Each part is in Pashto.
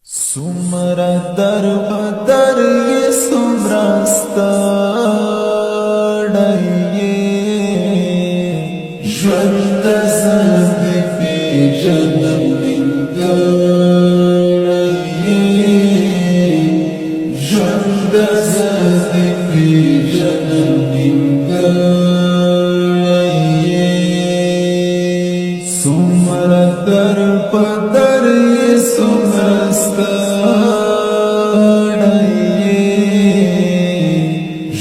سمرا در بدر یہ سمراستا ژوند زندگی پی جنم ننګړی ژوند زندگی پی جنم ننګړی سمرا در بدر یہ سمراستا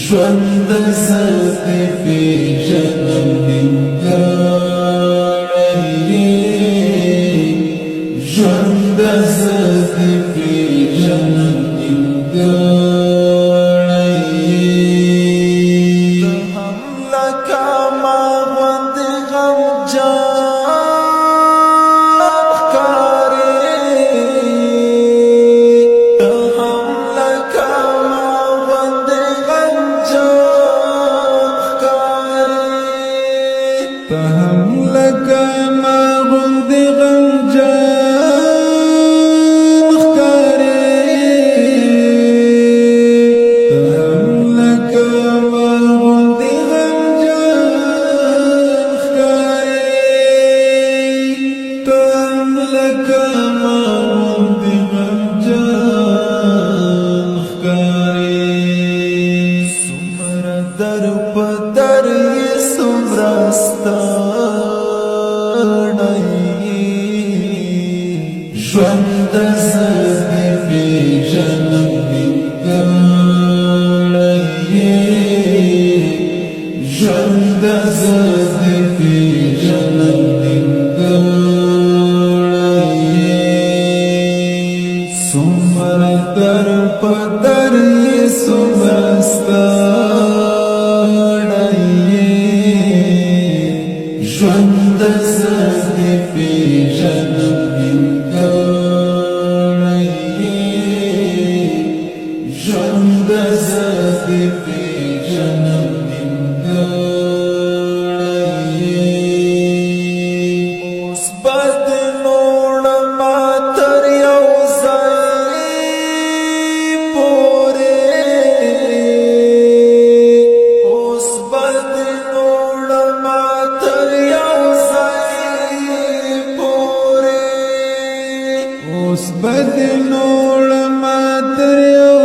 ژوند زندگی پی جنم ننګړی ژوند زندگی پی جنم ننګړی هم لکه ما غوندې غمجان ښکارې هم لکه ما غوندې غمجان ښکارې هم لکه ما غوندې غمجان ښکارې سمرا در پدر یہ سمراستا ژوند زندگی پی جنم ننګړی ژوند زندگی پی جنم ننګړی سمرا در پدر یہ سمراستا ژوند زندگی پی جنم ننګړی ژوند زندگی پی جنم ننګړی اوس بد نوړما تر یو ځای پورې اوس بد نوړما تر یو ځای پورې اوس بد نوړما تر یو